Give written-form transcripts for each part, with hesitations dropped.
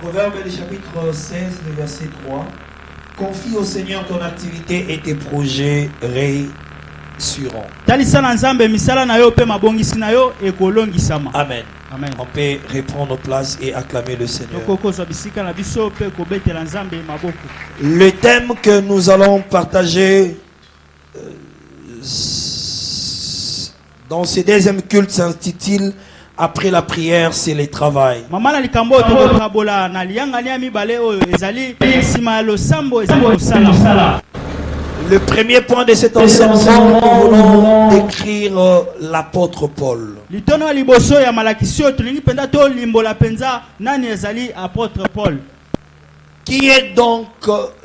Proverbe du chapitre 16, le verset 3. Confie au Seigneur ton activité et tes projets réussiront. Amen. Amen. On peut reprendre nos places et acclamer le Seigneur. Le thème que nous allons partager dans ce deuxième culte s'intitule Après la prière, c'est le travail. Le premier point de cet enseignement, nous voulons décrire l'apôtre Paul. Qui est donc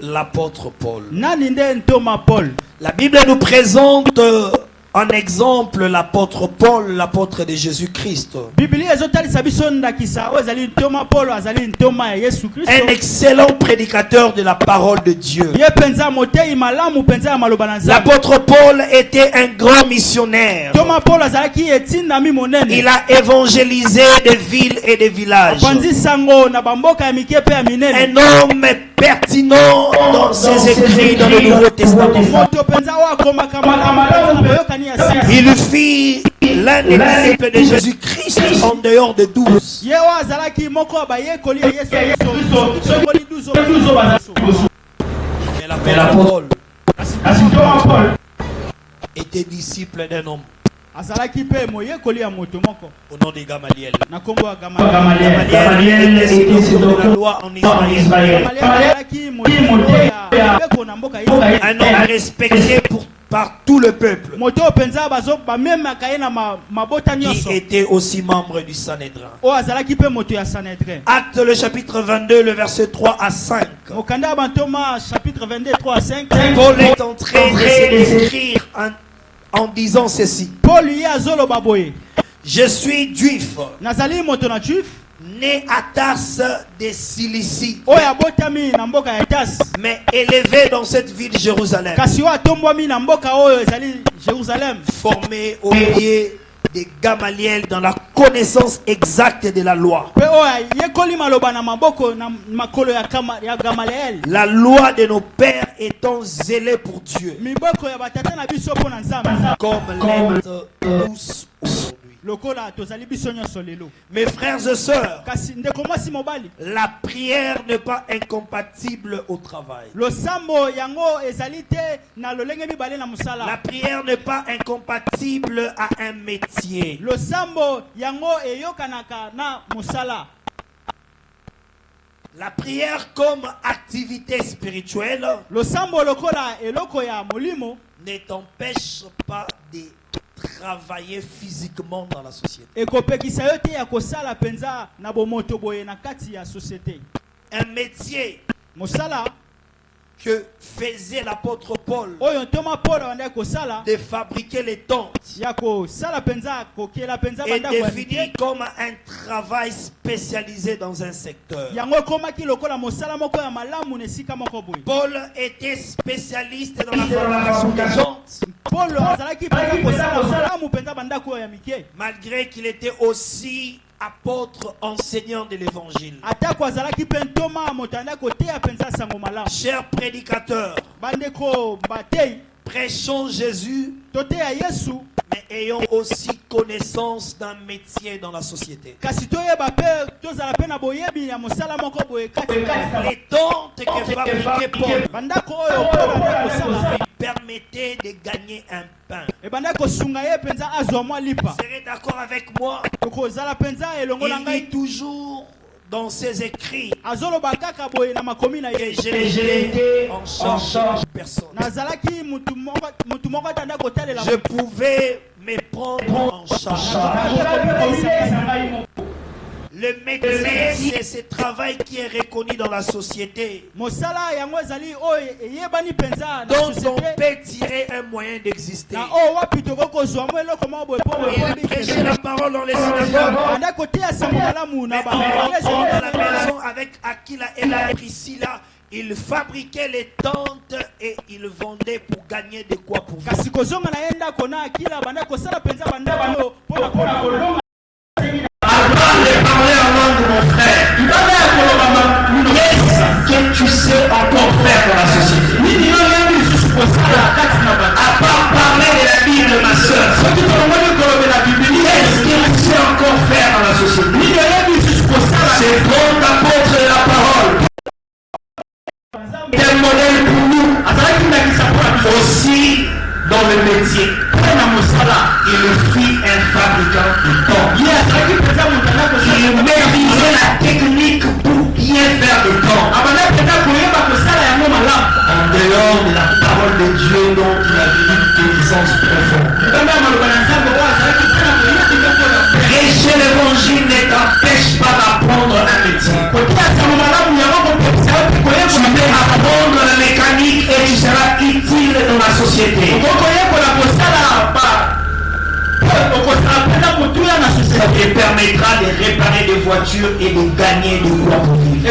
l'apôtre Paul? La Bible nous présente en exemple l'apôtre Paul, l'apôtre de Jésus-Christ. Un excellent prédicateur de la parole de Dieu. L'apôtre Paul était un grand missionnaire. Il a évangélisé des villes et des villages. Un homme pertinent dans ses écrits dans le Nouveau Testament. Il fit l'un des disciples de Jésus-Christ en dehors de 12. Mais l'apôtre Paul était disciple d'un homme au nom de Gamaliel. Gamaliel était de la loi en Israël. Un homme respecté par tout le peuple, qui était aussi membre du Sanhédrin. Acte le chapitre 22, le verset 3 à 5. Paul est en train de se décrire en disant ceci. Je suis juif, né à Tars de Cilicie, mais élevé dans cette ville Jérusalem, formé au pied de Gamaliel dans la connaissance exacte de la loi. La loi de nos pères étant zélée pour Dieu, comme l'être tous aujourd'hui. Mes frères et sœurs, la prière n'est pas incompatible au travail. La prière n'est pas incompatible à un métier. La prière comme activité spirituelle ne t'empêche pas de travailler physiquement dans la société. Un métier que faisait l'apôtre Paul, de fabriquer les tentes, est défini comme un travail spécialisé dans un secteur. Paul était spécialiste dans la fabrication des tentes, malgré qu'il était aussi apôtre, enseignant de l'évangile. Chers prédicateurs, prêchons Jésus, mais ayons aussi connaissance d'un métier dans la société. Les tentes que fabriquait Paul permettaient de gagner un pain. Vous serez d'accord avec moi? Il dit toujours dans ses écrits que j'ai été en charge de personne. Je pouvais me prendre en charge. Le métier, c'est ce travail qui est reconnu dans la société, dont on peut tirer un moyen d'exister. Il prêchait la parole dans les synagogues, mais en rentrant dans la maison avec Aquila et Priscilla, il fabriquait les tentes et il vendait pour gagner de quoi pour vivre. Avant de parler en langue de mon frère, ces grands apôtres de la parole. Un modèle pour nous. Aussi dans le métier. Il fut un fabricant de temps. Il maîtrisait la technique pour bien faire le temps. En dehors de la parole de Dieu dont il a eu une connaissance profonde. Prêcher l'évangile ne t'empêche pas d'apprendre un métier. Tu peux apprendre la mécanique et tu seras utile dans la société. Ça te permettra de réparer des voitures et de gagner de quoi pour vivre. Tu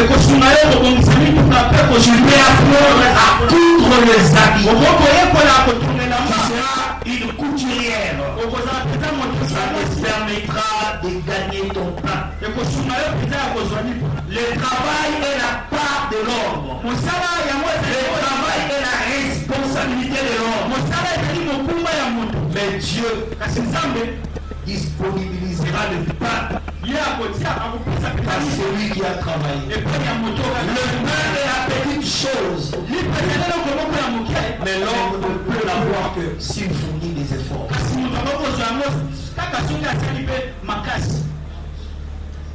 peux apprendre à coudre les habits. Tu seras une couturière. Ça te permettra de gagner ton pain. Le travail est la part de l'ordre. Le travail est la responsabilité de l'ordre. Mais Dieu disponibilisera le pain à celui qui a travaillé. Le pain est la petite chose. Mais l'homme ne peut l'avoir que s'il fournit des efforts.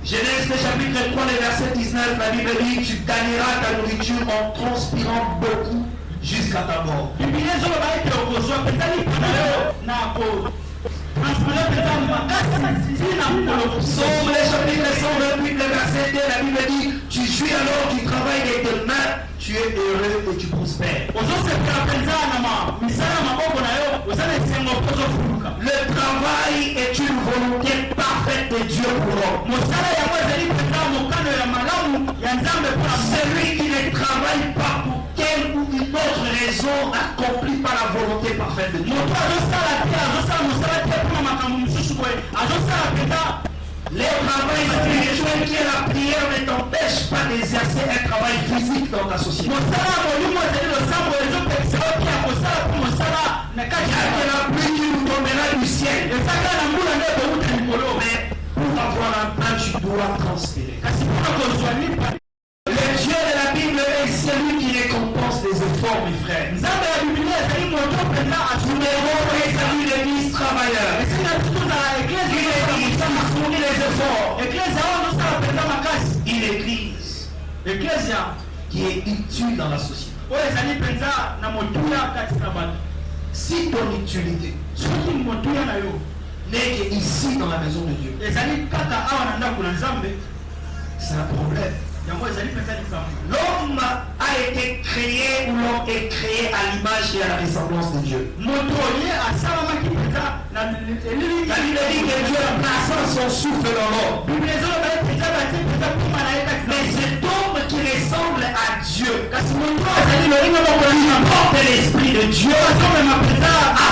Genèse chapitre 3, le verset 19, la Bible dit: tu gagneras ta nourriture en transpirant beaucoup jusqu'à ta mort. Somme le chapitre 128, le verset 2, la Bible dit: tu jouis alors du travail de tes mains, tu es heureux et tu prospères. Le travail est une volonté parfaite de Dieu pour l'homme. Celui qui ne travaille pas pour quelle ou une autre raison accomplie par la volonté parfaite de Dieu. Le travail spirituel qui est la prière ne t'empêche pas d'exercer un travail physique dans ta société. Il y a de la pluie qui nous tombera du ciel. Mais pour avoir un pain, tu dois transpirer. Le Dieu de la Bible est celui qui récompense les efforts, mes frères. Numéro est celui de 10 travailleurs. Il fournit les efforts. Une église qui est utile dans la société. Si ton utilité n'est qu'ici dans la maison de Dieu, c'est un problème. L'homme a été créé, ou l'homme est créé à l'image et à la ressemblance de Dieu. La Bible dit que Dieu a placé son souffle dans l'homme. Mais cet homme qui ressemble à Dieu, il porte l'esprit de Dieu,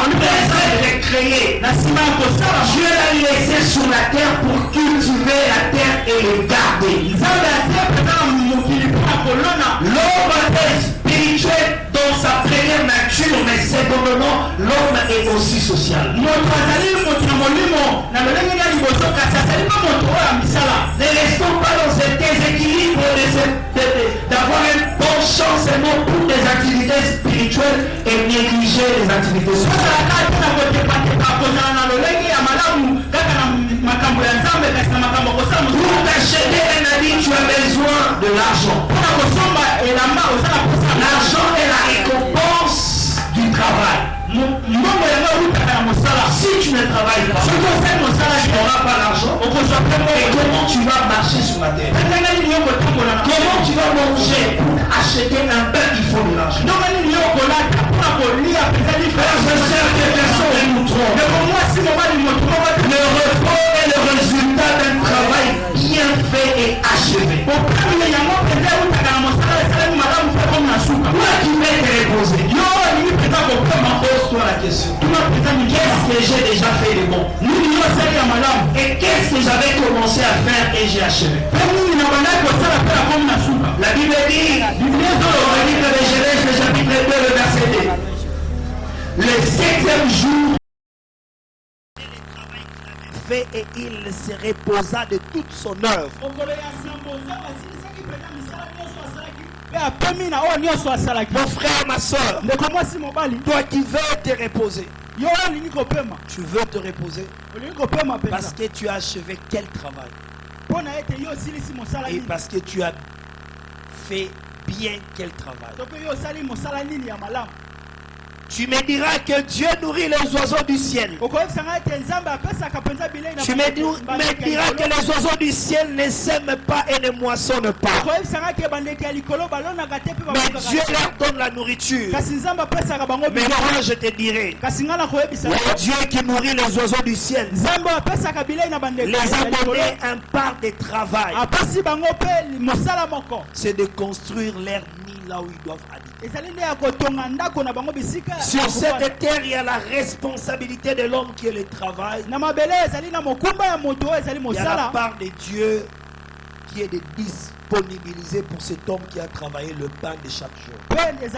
après être créé. Dieu l'a laissé sur la terre pour cultiver la terre et le garder. L'homme est spirituel dans sa première nature, mais secondement, l'homme est aussi social. Ne restons pas dans ce déséquilibre d'avoir une bonne chance seulement pour des activités spirituelles et négliger les activités sociales. Pour t'acheter un habit, tu as besoin de l'argent. L'argent est la récompense du travail. Si tu ne travailles pas, tu n'auras pas l'argent. Et comment tu vas marcher sur la terre? Comment tu vas manger? Pour acheter un pain, il faut de l'argent. Frères et sœurs, que personne ne nous trompe. Le repos est le résultat d'un travail bien fait et achevé. Toi qui veux te reposer, pose-toi la question. Qu'est-ce que j'ai déjà fait de bon? Et qu'est-ce que j'avais commencé à faire et j'ai achevé? La Bible dit, dans le livre de Genèse, le chapitre 2, le verset 2, le 7e jour, fait et il se reposa de toute son œuvre. Mon frère, ma soeur, toi qui veux te reposer, tu veux te reposer parce que tu as achevé quel travail? Et parce que tu as fait bien quel travail? Tu me diras que Dieu nourrit les oiseaux du ciel. Tu me diras que les oiseaux du ciel ne sèment pas et ne moissonnent pas. Mais Dieu leur donne la nourriture. Mais moi je te dirai, le Dieu qui nourrit les oiseaux du ciel les a donné un part de travail. C'est de construire leur nid là où ils doivent habiter. Sur cette terre, il y a la responsabilité de l'homme qui est le travail. Il y a la part de Dieu qui est de disponibiliser pour cet homme qui a travaillé le pain de chaque jour. Matthieu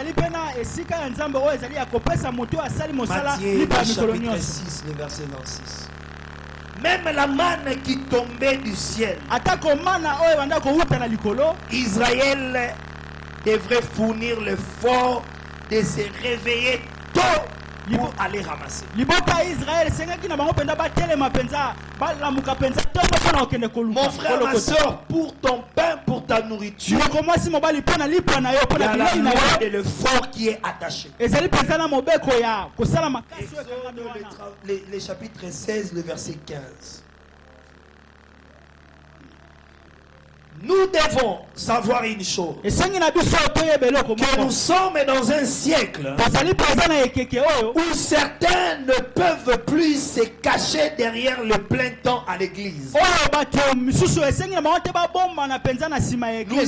chapitre 6, le verset 26. Même la manne qui tombait du ciel, Israël devrait fournir l'effort de se réveiller tôt pour aller ramasser. Mon frère, ma soeur, pour ton pain, pour ta nourriture, il y a la loi de l'effort qui est attaché. Le chapitre 16, le verset 15. Nous devons savoir une chose, que nous sommes dans un siècle où certains ne peuvent plus se cacher derrière le plein temps à l'église. Nous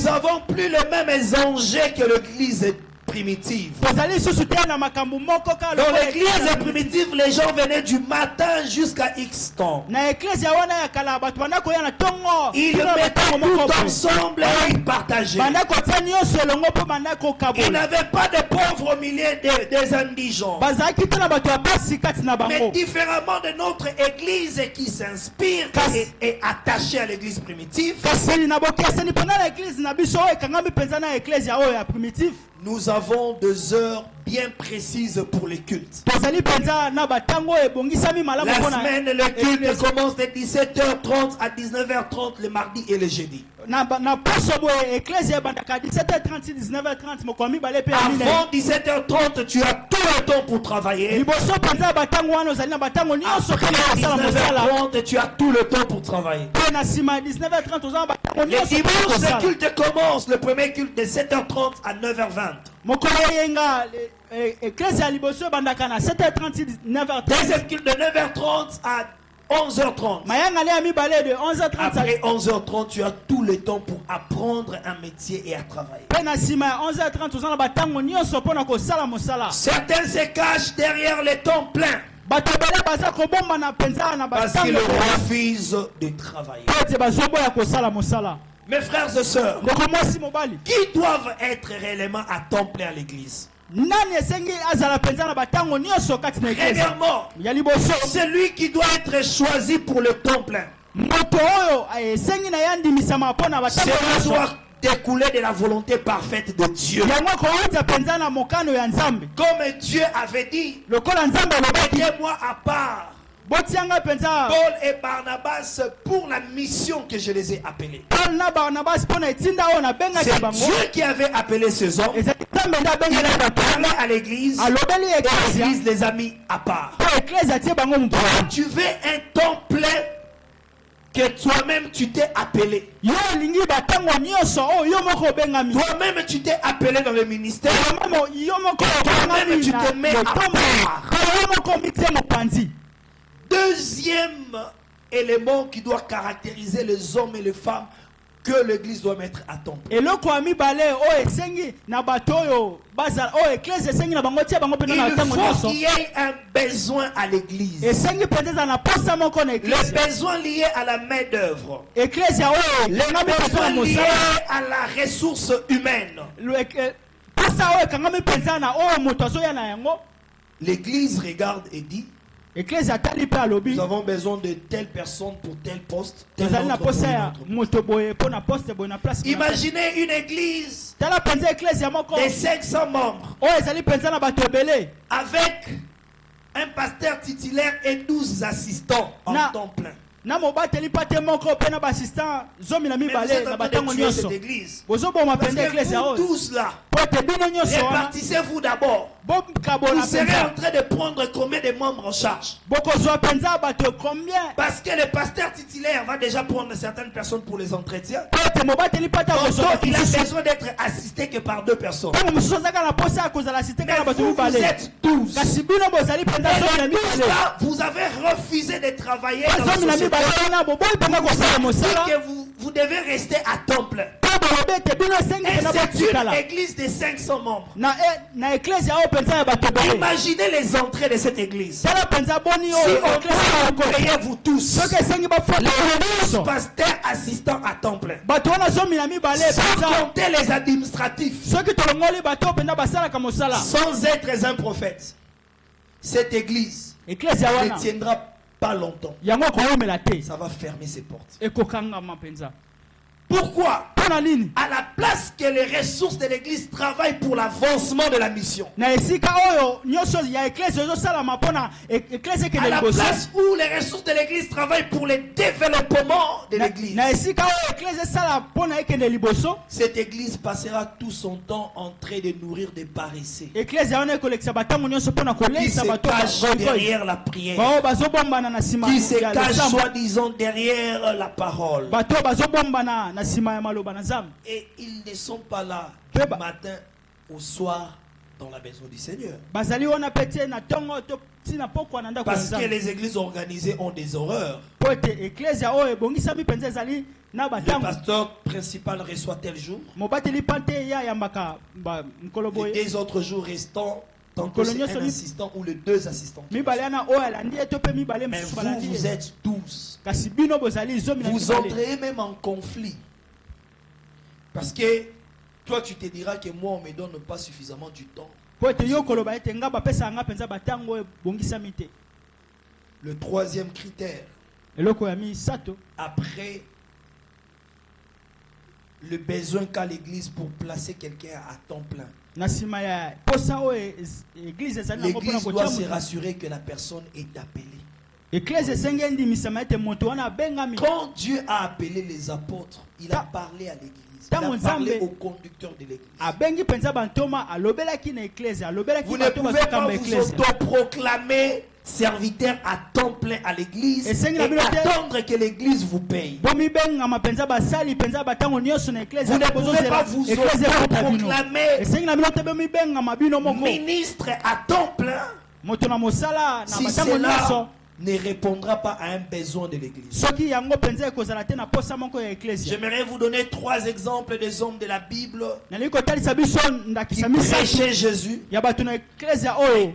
n'avons plus le même enjeu que l'église primitive. Dans l'église primitive, les gens venaient du matin jusqu'à X temps. Ils mettaient tout ensemble et ils partageaient. Ils n'avaient pas de pauvres au milieu des indigents. Mais différemment de notre église qui s'inspire et attachée à l'église primitive, nous avons 2 heures bien précises pour les cultes. La semaine, le culte commence de 17h30 à 19h30 le mardi et le jeudi. Avant 17h30, tu as tout le temps pour travailler. Après 19h30, tu as tout le temps pour travailler. Le dimanche, le culte commence. Le premier culte de 7h30 à 9h20. Deuxième culte de 9h30 à 11h30. Après 11h30, tu as tout le temps pour apprendre un métier et à travailler. Certains se cachent derrière les temps pleins parce qu'ils refusent de travailler. Mes frères et sœurs, qui doivent être réellement à temps plein à l'église? Premièrement, celui qui doit être choisi pour le temps plein. Cela doit découler de la volonté parfaite de Dieu. Comme Dieu avait dit, mettez-moi à part Paul et Barnabas pour la mission que je les ai appelés. C'est Dieu qui avait appelé ces hommes. Il a parlé à l'église. L'église les a mis à part. Tu veux un temps plein que toi-même tu t'es appelé. Toi-même tu t'es appelé dans le ministère. Toi-même tu te mets à part. Deuxième élément qui doit caractériser les hommes et les femmes que l'église doit mettre à temps plein. Il faut qu'il y ait un besoin à l'église. Le besoin lié à la main d'œuvre. Le besoin lié à la ressource humaine. L'église regarde et dit, Nous avons besoin de telle personne pour tel poste. Imaginez une église de 500 membres avec un pasteur titulaire et 12 assistants en temps plein. Mais vous êtes en train de tuer cette église. Parce que vous tous là, répartissez-vous d'abord. Vous serez en train de prendre combien de membres en charge? Parce que le pasteur titulaire va déjà prendre certaines personnes pour les entretiens. Donc il a besoin d'être assisté que par 2 personnes. Mais vous êtes 12. Et les 12 là, vous avez refusé de travailler dans la société. Que vous devez rester à temps plein. Et c'est une église de 500 membres. Imaginez les entrées de cette église. Si on doit payer vous tous, les pasteurs assistants à temps plein, sans compter les administratifs, sans être un prophète, cette église ne tiendra pas longtemps. Ça va fermer ses portes. Pourquoi? À la place que les ressources de l'église travaillent pour l'avancement de la mission. À la place où les ressources de l'église travaillent pour le développement de l'église. Cette église passera tout son temps en train de nourrir des paresseux qui se cachent derrière la prière, qui se cachent soi-disant derrière la parole. Et ils ne sont pas là du matin au soir dans la maison du Seigneur. Parce que les églises organisées ont des horreurs. Le pasteur principal reçoit tel jour. Les 2 autres jours restants, tant que c'est un assistant ou les 2 assistants. Mais vous êtes 12. Vous entrez même en conflit. Parce que toi tu te diras que moi on me donne pas suffisamment du temps. Le 3e critère, après le besoin qu'a l'église pour placer quelqu'un à temps plein, l'église doit se rassurer que la personne est appelée. Quand Dieu a appelé les apôtres, il a parlé à l'église. Il a parlé au conducteur de l'église. Vous ne pouvez pas vous autoproclamer serviteur à temps plein à l'église et attendre que l'église vous paye. Vous ne pouvez pas vous autoproclamer ministre à temps plein si cela ne répondra pas à un besoin de l'église. J'aimerais vous donner 3 exemples des hommes de la Bible qui prêchaient Jésus et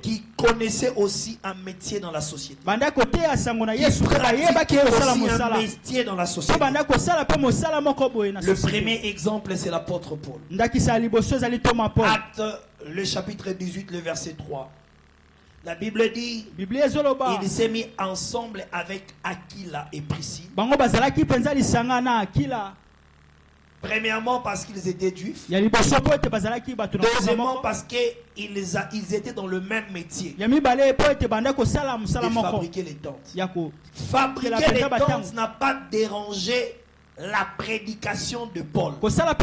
qui connaissaient aussi un métier dans la société. Qui pratiquaient aussi un métier dans la société. Le premier exemple, c'est l'apôtre Paul. Acte, le chapitre 18, le verset 3. La Bible dit, il s'est mis ensemble avec Aquila et Priscille. Premièrement parce qu'ils étaient juifs. Deuxièmement parce qu'ils étaient dans le même métier. De fabriquer les tentes. Fabriquer les tentes n'a pas dérangé la prédication de Paul. N'a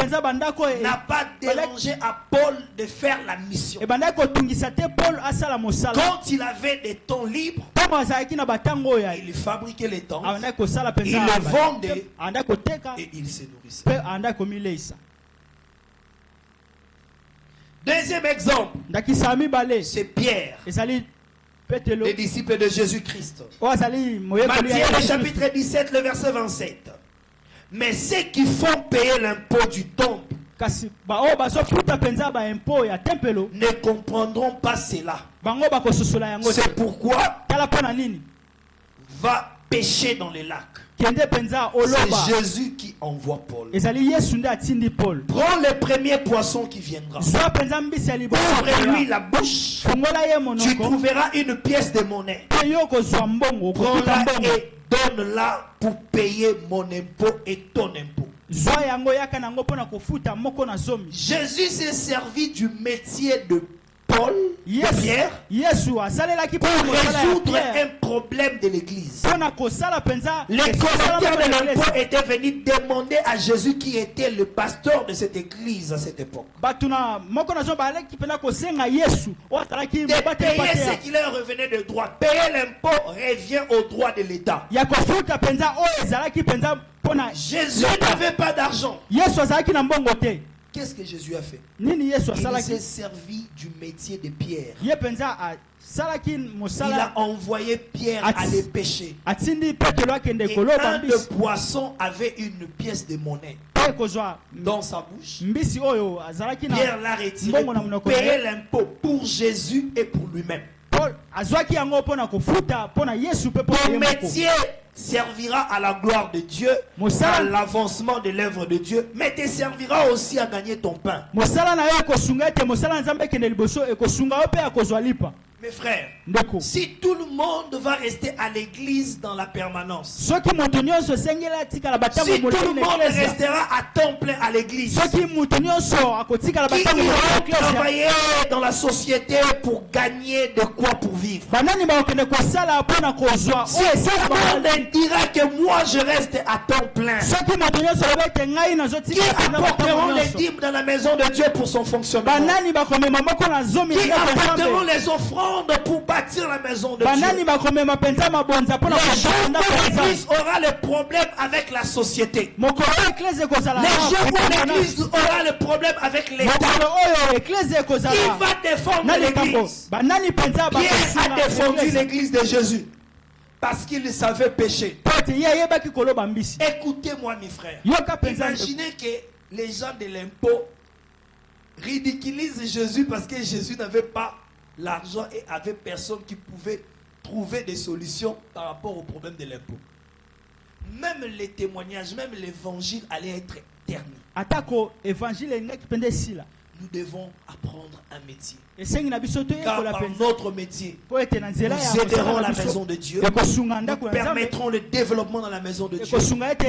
pas dérangé à Paul de faire la mission. Quand il avait des temps libres, il fabriquait les tentes, il les vendait et il se nourrissait. Deuxième exemple, c'est Pierre, le disciple de Jésus-Christ. Matthieu, le chapitre 17, le verset 27. Mais ceux qui font payer l'impôt du temple ne comprendront pas cela. C'est pourquoi va pêcher dans les lacs. C'est Jésus qui envoie Paul. Prends le premier poisson qui viendra. Ouvre-lui la bouche. Tu trouveras une pièce de monnaie. Prends-la et donne-la pour payer mon impôt et ton impôt. Jésus s'est servi du métier de Paul, Pierre, pour résoudre un problème de l'église. Les collecteurs de l'impôt étaient venus demander à Jésus qui était le pasteur de cette église à cette époque de payer ce qui leur revenait de droit. Payer l'impôt revient au droit de l'État. Jésus n'avait pas d'argent. Qu'est-ce que Jésus a fait? Il s'est servi du métier de Pierre. Il a envoyé Pierre aller pêcher. Et un de poisson avait une pièce de monnaie dans sa bouche. Pierre l'a retiré pour payer l'impôt pour Jésus et pour lui-même. Ton métier servira à la gloire de Dieu, à l'avancement de l'œuvre de Dieu, mais te servira aussi à gagner ton pain. Mes frères, si tout le monde va rester à l'église dans la permanence, si tout le monde restera à temps plein à l'église, qui ira travailler dans la société pour gagner de quoi pour vivre, si tout le monde dira que moi je reste à temps plein, qui apporteront les dîmes dans la maison de Dieu pour son fonctionnement, qui apporteront les offrandes pour bâtir la maison de Dieu. L'église aura le problème avec la société. Les jours où l'église aura le problème avec l'État, qui va défendre l'église? Pierre a défendu l'église de Jésus parce qu'il savait pécher. Écoutez-moi mes frères, imaginez que les gens de l'impôt ridiculisent Jésus parce que Jésus n'avait pas l'argent et avait personne qui pouvait trouver des solutions par rapport au problème de l'impôt. Même les témoignages, même l'évangile allait être terni. Nous devons apprendre un métier. Car par notre métier, nous aiderons la maison de Dieu. Nous permettrons le développement dans la maison de Dieu. Nous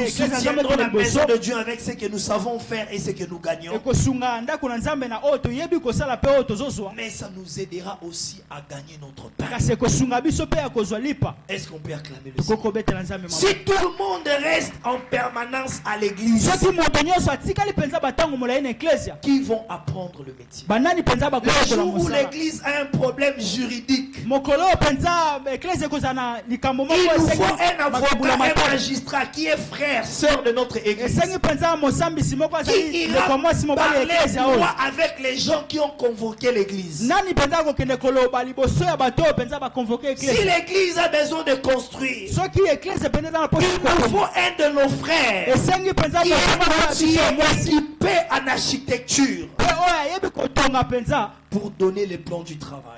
soutiendrons la maison de Dieu avec ce que nous savons faire et ce que nous gagnons. Mais ça nous aidera aussi à gagner notre pain. Est-ce qu'on peut acclamer le Seigneur? Si tout le monde reste en permanence à l'église, qui vont apprendre le métier? Le jour où l'église a un problème juridique, il nous faut un avocat, un magistrat qui est frère, sœur de notre église, qui ira parler droit avec les gens qui ont convoqué l'église. Si l'église a besoin de construire, il nous faut un de nos frères qui est équipé en architecture pour donner les plans du travail.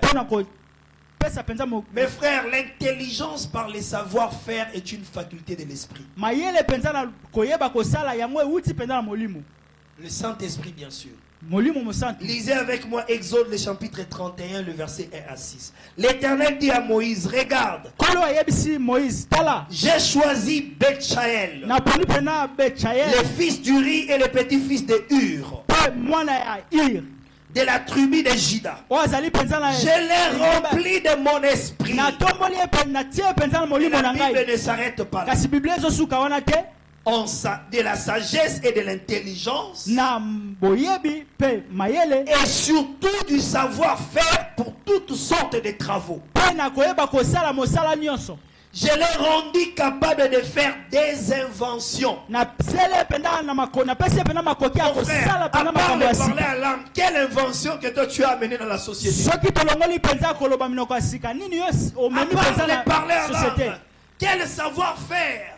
Mes frères, l'intelligence par les savoir-faire est une faculté de l'esprit. Le Saint-Esprit, bien sûr. Lisez avec moi Exode, le chapitre 31, le verset 1 à 6. L'Éternel dit à Moïse, regarde, j'ai choisi Beth-Shaël, le fils d'Uri et le petit-fils de Hur, de la tribu de Juda. Je l'ai rempli de mon esprit. Et la Bible ne s'arrête pas là. De la sagesse et de l'intelligence, et surtout du savoir-faire pour toutes sortes de travaux. Je l'ai rendu capable de faire des inventions. Mon frère, à part de parler à langue, quelle invention que toi tu as amenée dans la société? À part de parler à langue, quel savoir-faire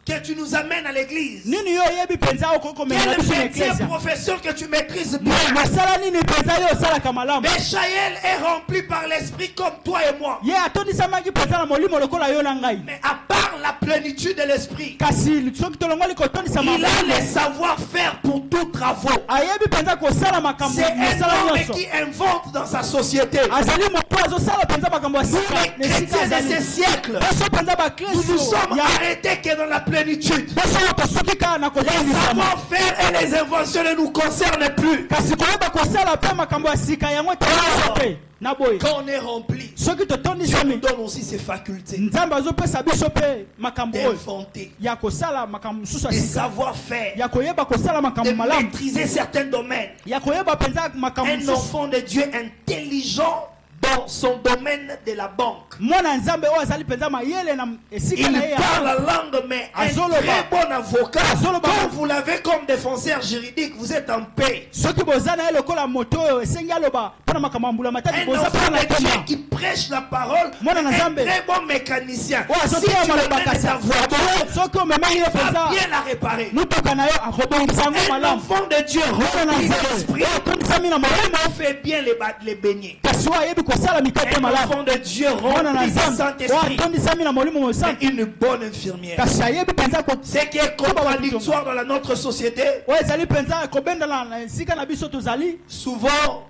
que tu nous amènes à l'église? Nini yo yebi penza okoko mena biso na Quelle eklesia. profession que tu maîtrises bien? Masala nini penza yo sala kamalamu. Mishaël est rempli par l'esprit comme toi et moi. Ye atondisa mangi penza na molimo lokola yo na ngai. Mais à part la plénitude de l'esprit, Kasi soki tolongoli kotondisa il a makambo. les savoir-faire pour tous travaux. Ayebi penza kosala makambo. C'est un Masala homme nyonso. qui invente dans sa société. Azali moto azosala penza makambo ya Nous sika. les chrétiens de ces siècles, Beso penza ba nous nous Kristo. sommes arrêtés que dans la plénitude. Beso tosoki ka na Les kotondisa. savoir-faire et les inventions ne nous concernent plus. Kasi koyeba kosala pe makambo ya sika yango tayasa pe. Na boye. Quand on est rempli, Soki totondisa Dieu nous mi. donne aussi ses facultés Nzambe azopesa biso pe makambo oyo. d'inventer, Ya kosala makambo mosusu ya de sika. savoir-faire, Ya koyeba kosala de makambo malamu. maîtriser certains domaines. Ya koyeba penza makambo Un mosusu. enfant de Dieu intelligent dans son domaine de la banque. Mwana nzambe oyo azali penza mayele na esika Il na ye ya parle la langue, mais un Azoloba. très bon avocat. Azoloba. Quand vous l'avez comme défenseur juridique, vous êtes en paix. soki boza na ye lokola moto oyo esengi aloba mpona makambo ya mbula matadi Un boza enfant mpona na de Dieu toma qui prêche la parole, Mwana na un Nzambe. très bon mécanicien. oyo Si azotia tu maloba amènes ta kasi voiture, soki omemaki ye il va penza bien la réparer. motuka na yo akobongisa yango Un malamu enfant de Dieu mwana na rempli de nzambe l'esprit, oyo atondisami na molimo on fait bien les beignets. kasi oyo ayebi kosala mikate Un malamu enfant de Dieu mwana na rempli du nzambe oyo Saint-Esprit, atondisami na molimo mais mosantu une bonne infirmière. kasi ayebi penza Ce qui est contradictoire dans notre société, oyo ezali penza kobendana na esika na biso tozali souvent,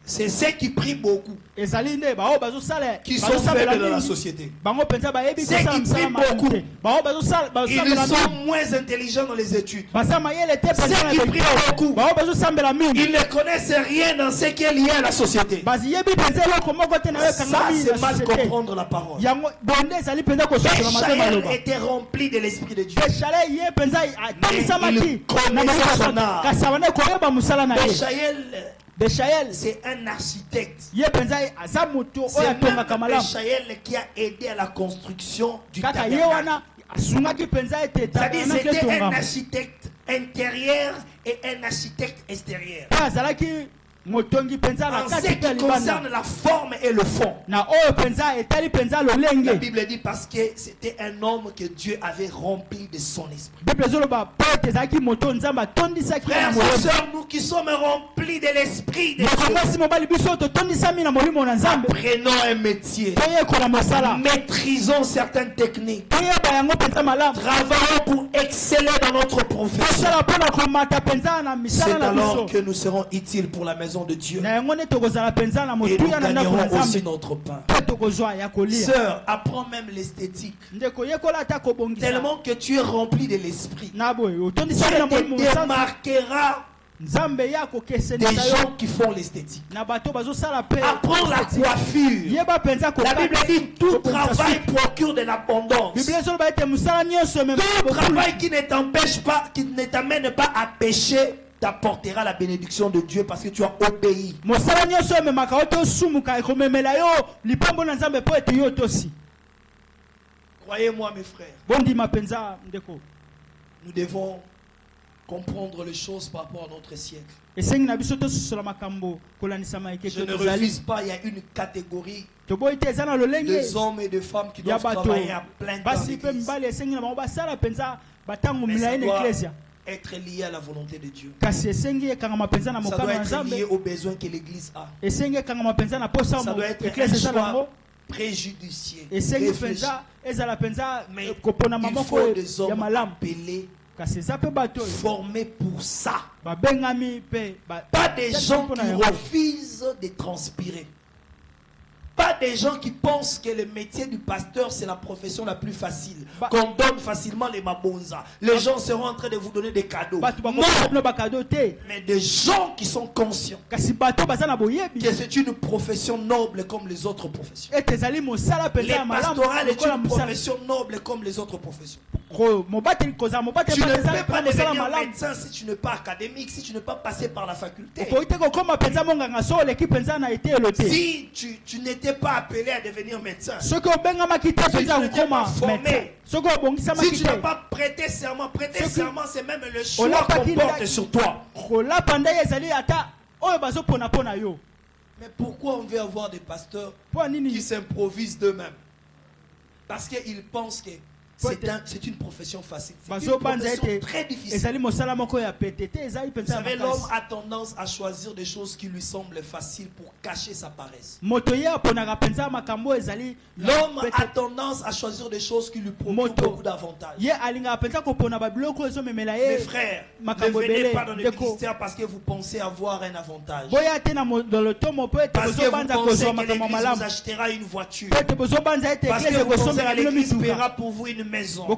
c'est ceux qui prient beaucoup ezali nde baoyo bazosala qui sont faibles dans la société. bango penza bayebi Ceux kosala qui mosala prient beaucoup, malamu te baoyo bazosambela ils sont mingi moins intelligents dans les études. baza mayele te Ceux qui prient beaucoup, baoyo bazosambela mingi ils ne connaissent rien dans ce qui est lié à la société. baziyebi penza eloko moko te na yo Ça, ekangami c'est na mal société comprendre la parole. yango bonde ezali penza kososola matema Mishaël maloba était rempli de l'esprit de Dieu. eshale ye penza atonisamaki Mais il na connaissait son maloba art. kasi abanda koyeba mosala na ye Mishaël, beshael c'est un architecte. ye penza aza moto oyo C'est atongaka même malamu Mishaël qui a aidé à la construction du kaka ye tabernacle. wana asungaki penza ete C'est-à-dire tabernacle c'était un etongama architecte intérieur et un architecte extérieur. mpe azalaki motongi penza na En ce kati qui mpe ya libanda concerne la forme et le fond, na oyo penza etali penza la lolenge Bible dit parce que c'était un homme que Dieu avait rempli de son esprit. bible ezoloba mpo ete ezalaki moto nzambe atondisaki ye na Frères et molimo sœurs, nous qui sommes remplis de l'esprit de Dieu, mokomasi mobali biso oyo totondisami na molimo na nzambe apprenons un métier, toyekola mosala maîtrisons certaines techniques, toyeba yango penza malamu travaillons pour exceller dans notre profession. tosala mpona komata penza na C'est misala na alors biso que nous serons utiles pour la maison de Dieu. na yango nde tokozala penza na Et nous motuya na ndako na gagnerons aussi nzambe notre pain. mpe tokozwa ya kolia Sœur, apprends même l'esthétique. ndeko yekola ata kobongisa Tellement que tu es rempli de l'esprit. na boye Tu otondisami na molimo te mosantu démarqueras nzambe ya des kokesenisa yo gens qui font l'esthétique. na bato bazosala mpe Apprends la coiffure. yeba penza La Bible dit tout travail procure de l'abondance. bible ezoloba ete mosala nyonso emema Tout travail qui ne t'empêche pas, qui ne t'amène pas à pécher, t'apportera la bénédiction de Dieu parce que tu as obéi. mosala nyonso ememaka yo tosumuka ekomemela yo lipambo na nzambe mpo ete yo tosi Croyez-moi mes frères, bondima penza ndeko nous devons comprendre les choses par rapport à notre siècle. esengi na biso tososola makambo kolanisama eke Je ne tozali refuse pas, il y a une catégorie toboyi te eza na lolenge des hommes et de femmes qui ya doivent bato travailler à plein temps. basi mpe mibali esengi na bango basala penza batango Mais ça milai na doit eklesia être lié à la volonté de Dieu. kasi esengi ekangama penza na Ça mokano doit na être nzambe lié aux besoins que l'Église a. esengi ekangama penza na posa Ça doit être eklesia un eza choix nango préjudicié. esengi Réfléchi. penza ezala penza Mais koponama il moko faut des ya hommes malamu appelés, kasi eza mpe bato oyo formés pour ça. babengami mpe Pas des gens mpona qui yango. refusent de transpirer. Pas des gens qui pensent que le métier du pasteur, c'est la profession la plus facile. Bah- Qu'on donne facilement les mabonzas. Les gens seront en train de vous donner des cadeaux. bato Non, bakobino bakado te mais des gens qui sont conscients kasi bato baza na boyebi que c'est une profession noble comme les autres professions. ete ezali mosala mpenza Les ya malamu pastorales est lokola une mosala profession noble comme les autres professions. mobateli kozala mobateli Tu ne mpenza peux pas mpona mosala devenir malamu médecin si tu n'es pas académique, si tu n'es pas passé par la faculté. okoki te kokóma mpenza monganga so oleki mpenza na etelo te Si tu n'étais pas appelé à devenir médecin, soki obengamaki te mpenza tu n'étais kokóma pas formé. médecin soki si obongisamaki tu n'as te pas prêté serment, prêter Ce qui- serment, c'est même le choix Olapa qu'on qui porte l'a- sur toi. kolapa nde ezali ata oyo bazopona mpo na yo Mais pourquoi on veut avoir des pasteurs mpo qui nini s'improvisent d'eux-mêmes? Parce qu'ils pensent que C'est une profession facile. C'est une profession très difficile. Vous savez, l'homme a tendance à choisir des choses qui lui semblent faciles pour cacher sa paresse. L'homme a tendance à choisir des choses qui lui procurent beaucoup d'avantages. Mes frères, ne venez pas dans le ministère parce que vous pensez avoir un avantage. Parce que vous pensez que l'église vous achètera une voiture. Parce que vous pensez que l'église paiera pour vous une maison. Ah,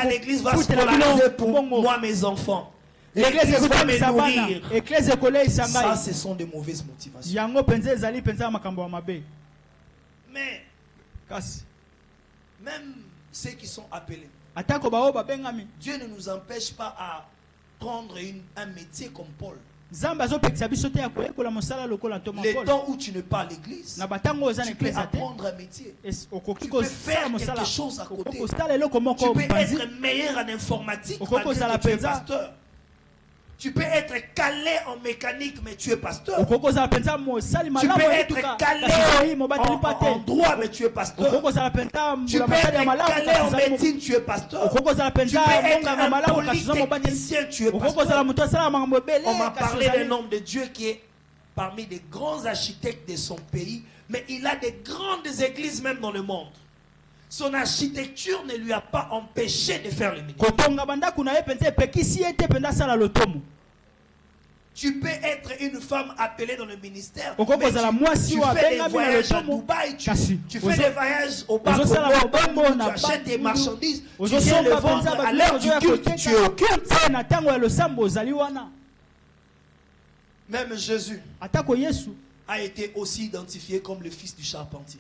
l'église va scolariser pour moi mes enfants. L'église va me nourrir. Ça, ce sont de mauvaises motivations. Mais même ceux qui sont appelés, Dieu ne nous empêche pas à prendre un métier comme Paul. Le temps où tu ne pas à l'église, tu peux apprendre un métier. Tu peux faire quelque chose à côté. Tu peux être meilleur en informatique malgré que tu es pasteur. Tu peux être calé en mécanique, mais tu es pasteur. Tu peux être calé en droit, mais tu es pasteur. Tu peux être calé en médecine, tu es pasteur. Tu peux être un polytechnicien, tu es pasteur. On m'a parlé d'un homme de Dieu qui est parmi les grands architectes de son pays, mais il a des grandes églises même dans le monde. Son architecture ne lui a pas empêché de faire le ministère. Tu peux être une femme appelée dans le ministère, mais tu fais des voyages à Dubaï, tu fais des voyages au Bangladesh, tu achètes des marchandises, tu viens les vendre à l'heure du culte, tu es au culte. Même Jésus a été aussi identifié comme le fils du charpentier.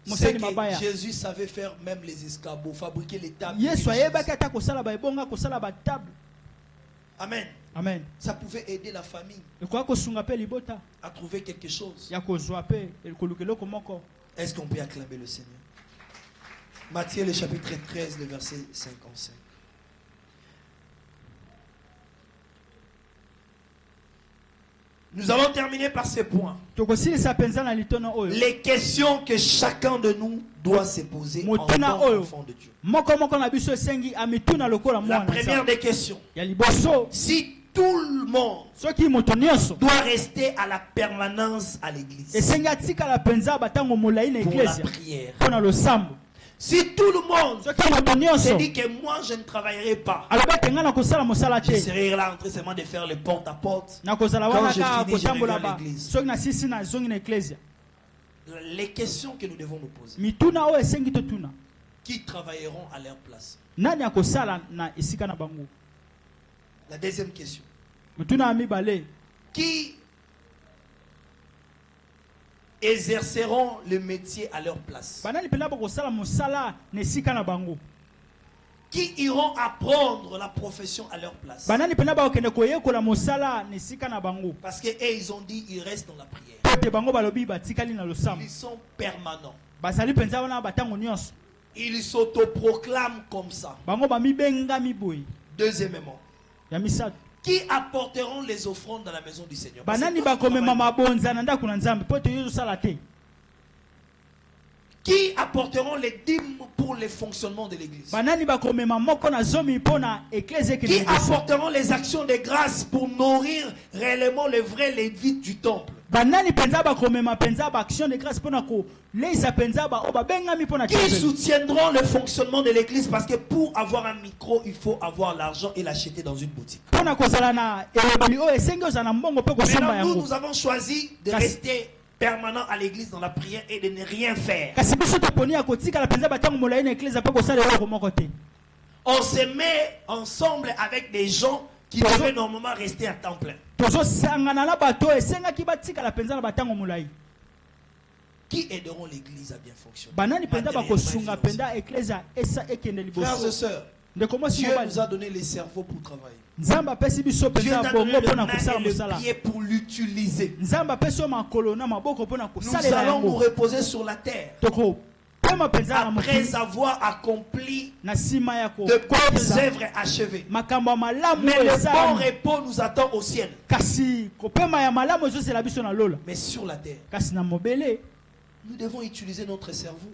C'est que Jésus savait faire même les escabeaux, fabriquer les tables. Amen. Amen. Ça pouvait aider la famille à trouver quelque chose. Est-ce qu'on peut acclamer le Seigneur? Matthieu le chapitre 13, le verset 55. Nous allons terminer par ces points. Les questions que chacun de nous doit se poser en tant qu'enfant de Dieu. La première des questions. Si tout le monde doit rester à la permanence à l'église pour la prière. Si tout le monde se dit que moi je ne travaillerai pas, je serai là en train seulement de faire le porte-à-porte. Quand je finis, je reviens à l'église. Les questions que nous devons nous poser. Qui travailleront à leur place? La deuxième question. Qui exerceront le métier à leur place? Qui iront apprendre la profession à leur place? Parce que ils ont dit ils restent dans la prière. Ils sont permanents. Ils s'autoproclament comme ça. Deuxièmement, qui apporteront les offrandes dans la maison du Seigneur? Qui apporteront les dîmes pour le fonctionnement de l'église? Qui apporteront les actions de grâce pour nourrir réellement les vrais lévites du temple? Qui soutiendront le fonctionnement de l'église? Parce que pour avoir un micro, il faut avoir l'argent et l'acheter dans une boutique. Maintenant, nous avons choisi de rester permanent à l'église dans la prière et de ne rien faire. On se met ensemble avec des gens qui devaient normalement rester à temps plein. Qui aideront l'église à bien fonctionner? Frères et sœurs, Dieu nous a donné les cerveaux pour travailler. Dieu nous a donné le main et le pied pour l'utiliser. Nous allons nous reposer sur la terre après avoir accompli de bonnes œuvres achevées. Mais le bon repos nous attend au ciel. Mais sur la terre, Nous devons utiliser notre cerveau.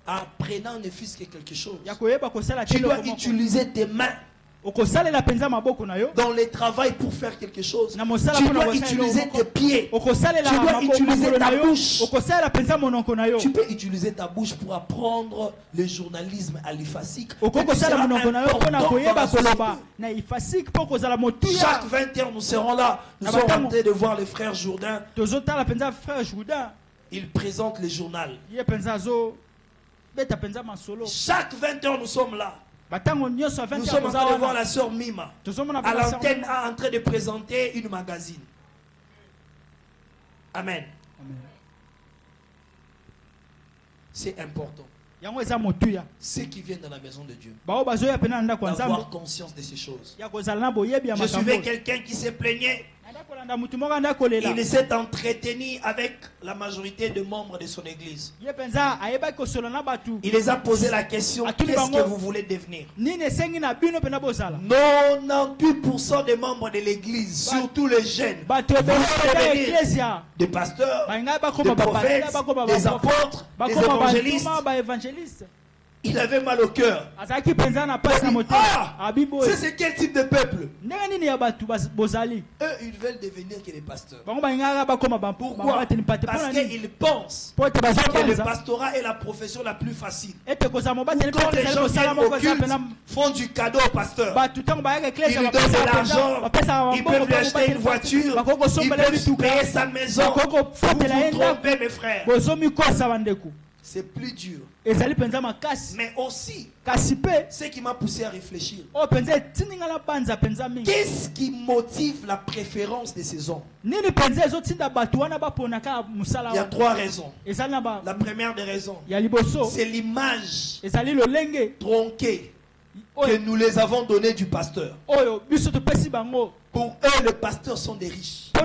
En apprenant ne fût-ce que quelque chose. Tu dois utiliser tes mains dans le travail pour faire quelque chose. Tu dois utiliser tes pieds. Tu dois utiliser ta bouche. Tu peux utiliser ta bouche pour apprendre le journalisme à l'IFASIC. Chaque 20h, nous serons là. Nous sommes en train de voir les frères Jourdain. Ils présentent le journal. Chaque 20h, nous sommes là. Nous sommes en train de voir la sœur Mima à l'antenne en train de présenter une magazine. Amen. C'est important. Ceux qui viennent dans la maison de Dieu d'avoir conscience de ces choses. Je suivais quelqu'un qui se plaignait. Il s'est entretenu avec la majorité des membres de son église. Il les a posé la question: qu'est-ce que vous voulez devenir? 98% des membres de l'église, surtout les jeunes, veulent devenir des pasteurs, des prophètes, des apôtres, des évangélistes. Il avait mal au cœur. C'est quel type de peuple? Eux, ils veulent devenir que des pasteurs. Pourquoi? Parce qu'ils pensent que le pastorat est la profession la plus facile. Quand les gens viennent au culte, font du cadeau au pasteur, ils lui donnent de l'argent, ils peuvent lui acheter une voiture, ils peuvent payer sa maison. Vous vous trompez, mes frères. C'est plus dur. Mais aussi, ce qui m'a poussé à réfléchir, qu'est-ce qui motive la préférence de ces hommes? Il y a 3 raisons. La première des raisons, c'est l'image tronquée que nous les avons donnée du pasteur. Pour eux, les pasteurs sont des riches. Et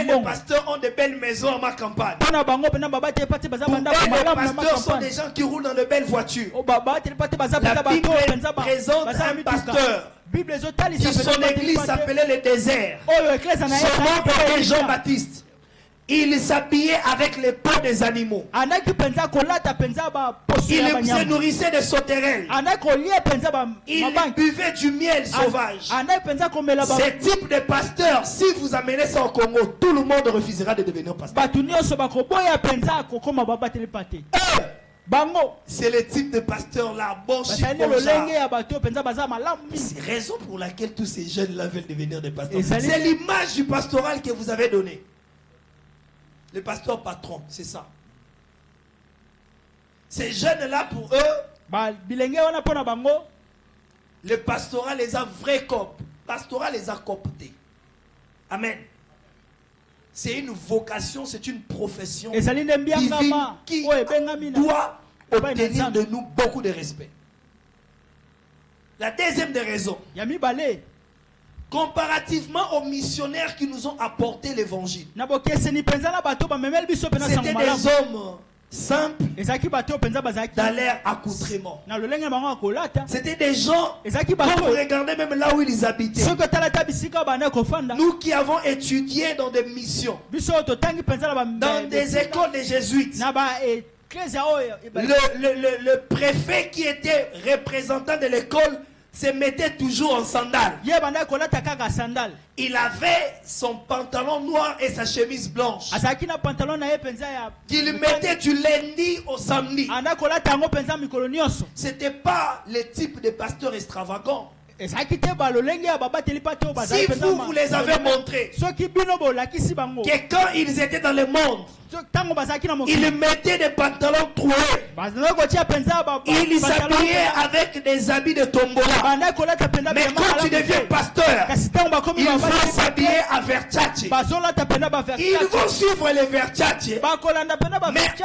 les pasteurs ont de belles maisons à ma campagne. Pour eux, les pasteurs sont des gens qui roulent dans de belles voitures. La Bible présente un pasteur qui son église s'appelait le désert. Son nom était Jean-Baptiste. Il s'habillait avec les peaux des animaux. Il se nourrissait de sauterelles. Il buvait du miel sauvage. Ce type de pasteur, si vous amenez ça au Congo, tout le monde refusera de devenir pasteur. C'est le type de pasteur là, bon C'est raison pour laquelle tous ces jeunes-là veulent devenir des pasteurs. C'est l'image du pastoral que vous avez donné. Le pasteur patron, c'est ça. Ces jeunes-là, pour eux, le pastorat les a vrais copes. Le pastorat les a cooptés. Amen. C'est une vocation, c'est une profession divine qui doit obtenir de nous beaucoup de respect. La deuxième des raisons, comparativement aux missionnaires qui nous ont apporté l'évangile, c'était des hommes simples dans leur accoutrement. C'était des gens, quand vous regardez même là où ils habitaient, nous qui avons étudié dans des missions, dans des écoles de jésuites, le préfet qui était représentant de l'école se mettait toujours en sandales. Il avait son pantalon noir et sa chemise blanche qu'il mettait du lundi au samedi. C'était pas le type de pasteur extravagant. Si vous les avez montrés que quand ils étaient dans le monde, ils mettaient des pantalons troués, ils s'habillaient avec des habits de tombola. Mais quand tu deviens pasteur, ils vont s'habiller à Versace. Ils vont suivre les Versace, mais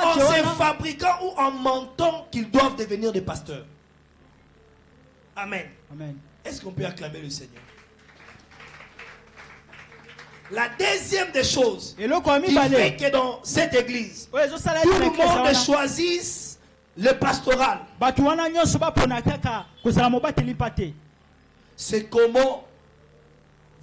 en se fabriquant ou en mentant qu'ils doivent devenir des pasteurs. Amen. Amen. Est-ce qu'on peut acclamer le Seigneur? La deuxième des choses qui fait que dans cette église, tout le monde choisisse le pastoral, c'est comment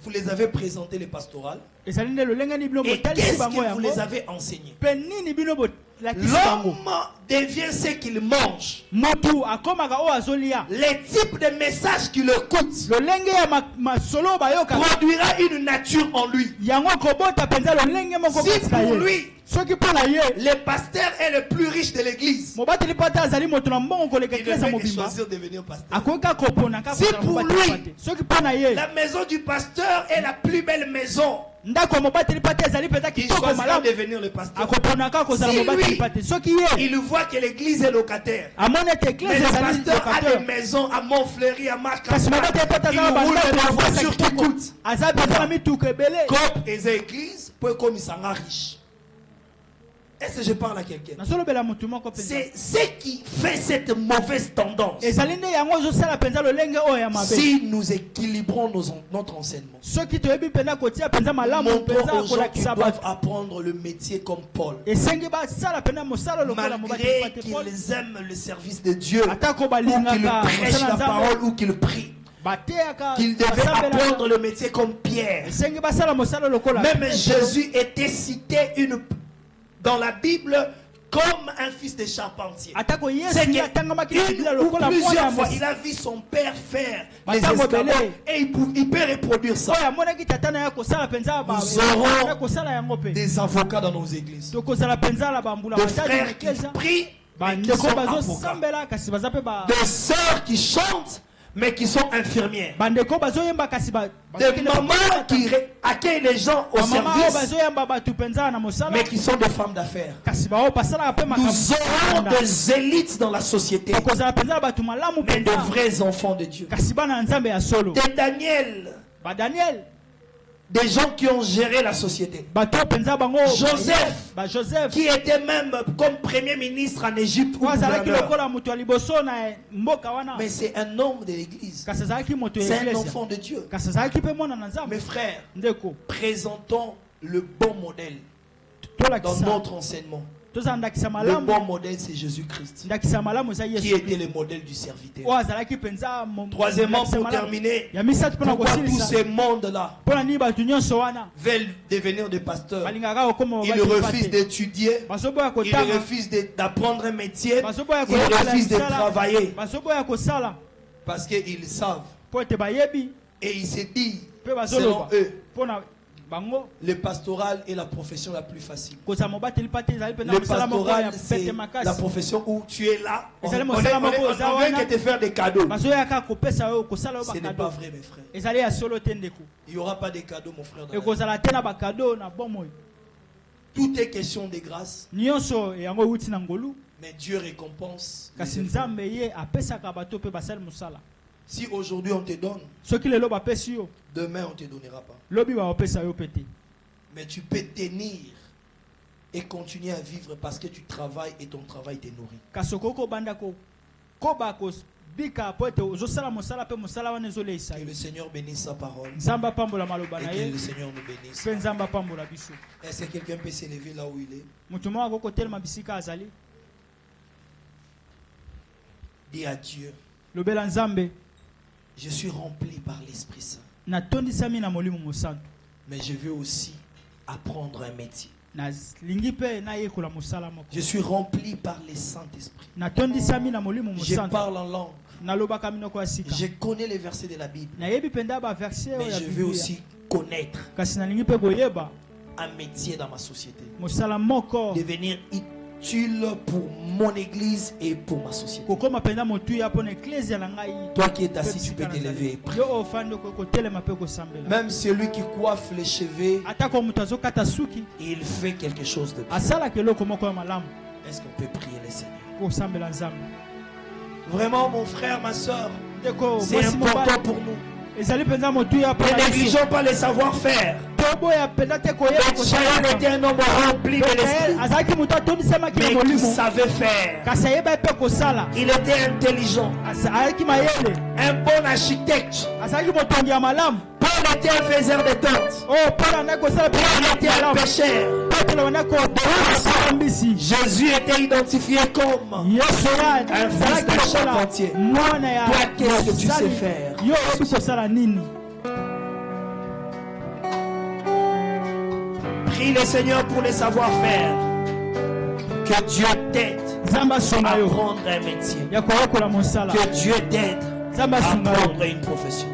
vous les avez présentés les pastorales. Et ezali nde lolenge ni bino qu'est-ce botalisi bango que vous les yango avez enseignés? pe nini bino bolakisi bango L'homme devient ce qu'il mange. motu akomaka oyo azolia Les types de messages qu'il écoute lolenge ya masolo bayoka produira une nature en lui. yango kobota penza lolenge moko Si kasi na pour ye lui, soki mpo na ye le pasteur est le plus riche de l'église, mobateli mpo ate azali moto na mbongo koleka il eklesa ne peut que mobimba choisir de devenir pasteur. akoki kaka kopona kaka Si kozala pour mobateli lui, mpo te soki mpo na ye la maison du pasteur est la plus belle maison, ndako ya mobateli mpo te ezali mpenza il kitoko choisira de malamu devenir le pasteur. akopona kaka kozala Si mobateli lui, mpo te soki ye il voit que l'église est locataire, amoni ete mais eklesa le ezali pasteur a des lokateur maisons à Montfleury, à kasi mobateli mpo te Macapá, il aza na roule bandako dans ya la voiture voiture qui kitoko coûte. aza mpenza na mituka ebele Comme les églises, pour comme ils sont riches. Est-ce que je parle à quelqu'un? nasolobela motu moko mpenza C'est ce qui fait cette mauvaise tendance. ezali nde yango ezosala mpenza lolenge oyo ya mabe Si nous équilibrons notre enseignement, soki toyebi mpenza kotia mpenza malamu montrons mpenza aux gens qui kolakisa doivent bato apprendre le métier comme Paul. esengi basala mpenza mosala lokola mobateli Malgré mpo te Paul qu'ils aiment le service de Dieu, atako ou qu'ils balingaka prêchent mosala la nzambe parole, ou qu'ils prient, bateyaka qu'ils devaient apprendre le métier comme Pierre. esengi basala mosala lokola Même Jésus était cité dans la Bible comme un fils de charpentier. atako C'est yesu atangamaki na biblia une ou lokola mwana plusieurs ya fois, mosi il a vu son père faire les Batango esclaves belé. et il peut reproduire ça. oyo amonaki tata na ye kosala mpenza Nous aurons kosala yango mpe des avocats dans nos églises, tokozala mpenza na bambula des batadi frères qui ekeza prient, mais qui bandeko sont avocats, bazosambela kasi baza mpe des sœurs qui chantent, mais qui sont infirmières, bandeko bazoyemba kasi des mamans qui accueillent les gens au bamama oyo service, bazoyemba bato mpenza na mosala mais qui sont des femmes d'affaires. kasi bao basalaka mpe Nous aurons des élites dans la société, tokozala mpenza na bato malamu mais de mpenza vrais enfants de Dieu. kasi bana ya nzambe ya solo Des Daniel, badaniel des gens qui ont géré la société. bato mpenza bango Joseph, bajoseph qui était même comme premier ministre en Égypte ou oyo azalaki gouverneur. lokola moto ya liboso na mboka wana Mais c'est un homme de l'église. kasi azalaki moto C'est ya un eglise enfant de Dieu. kasi azalaki mpe mwana na nzambe Mes frères, ndeko présentons le bon modèle dans tolakisa notre enseignement. tozala ndakisa Le malamu bon modèle, c'est Jésus-Christ, ndakisa malamu eza qui yesu était le modèle du serviteur. oyo azalaki mpenza Troisièmement, pour terminer, ya misatu mpona pourquoi tous kosilisa ces mondes-là mpona nini bato nyonso wana veulent devenir des pasteurs? balingaka kokoma Ils refusent d'étudier, bazoboya ils kotanga refusent d'apprendre un métier, bazoboya ils refusent de misala travailler bazoboya kosala parce qu'ils savent mpo ete bayebi et ils se disent, mpe selon bazoloba eux, mpona bango le pastoral est la profession la plus facile. kozala mobateli mpa te ezali mpenza Le mosala moko ya pastoral, c'est pete la makasi profession où tu es là. On Ils allaient on me faire ma pause, veut Zawana. que te faire des cadeaux. bazoyaka kopesa oyo kosala oyo Ce n'est pas bakado vrai, mes frères. ezali ya solo te ndeko Il n'y aura pas de cadeaux, mon frère. dans la vie. ekozala te na bakado na bomoi Tout est question de grâce, nyonso yango euti na ngolu mais Dieu récompense les kasi efforts. nzambe ye apesaka bato mpe basali mosala Si aujourd'hui on te donne, soki lelo bapesi yo demain on ne te donnera pas. lobi bakopesa yo mpe te Mais tu peux tenir et continuer à vivre parce que tu travailles et ton travail te nourrit. kasi okoki kobanda koba kobika po ete ozosala mosala mpe mosala wana ezoleisa Que yo le Seigneur bénisse sa parole nzambe apambola maloba et na que ye le Seigneur nous bénisse. mpe nzambe apambola biso Est-ce que quelqu'un peut s'élever là où il est? moto moko akoki kotelema bisika azali Dis à Dieu, lobela nzambe je suis rempli par l'Esprit Saint, natondisami na molimo mosantu mais je veux aussi apprendre un métier. nalingi mpe nayekola mosala moko Je suis rempli par le Saint-Esprit. natondisami na molimo Je mosantu parle en langue. nalobaka minoko ya sika Je connais les versets de la Bible, nayebi mpenza baverse oyo mais ya je veux biblia aussi connaître kasi nalingi mpe koyeba un métier dans ma société. mosala moko Devenir utile pour mon église et pour ma société. kokoma mpenza motuya mpo na eklezia na ngai Toi qui es mpe assis, tu bisika peux na t'élever. nzambe. yo oyo ofandi okoki kotelema mpe kosambela Même celui qui coiffe les cheveux, atako moto azokata suki il fait quelque chose de bien. asalaka eloko moko ya malamu Est-ce qu'on peut prier le Seigneur? kosambela nzambe Vraiment, mon frère, ma soeur, ndeko c'est mwasi mobali important pour nous. ezali mpenza motuya mpo Ne na biso négligeons pas le savoir-faire. toboya mpenza te koyeba Sharon était un homme rempli de l'esprit, azalaki moto atondisamaki na mais qui molimo savait faire. kasi ayeba mpe kosala Il était intelligent, azalaki mayele un bon architecte. azalaki motongi ya malamu Paul était un faiseur de tentes. oyo mpona andaki kosala Paul était un malamu pécheur. petelo bandaki kodosala mbisi Jésus était identifié comme yesu ya un fils azalaki d'un lokola charpentier. mwana ya Toi, qu'est-ce que tu sais mosali. faire? yo oyebi kosala nini Prie le Seigneur pour les savoir-faire. Que Dieu t'aide à apprendre un métier. Que Dieu t'aide à apprendre une profession.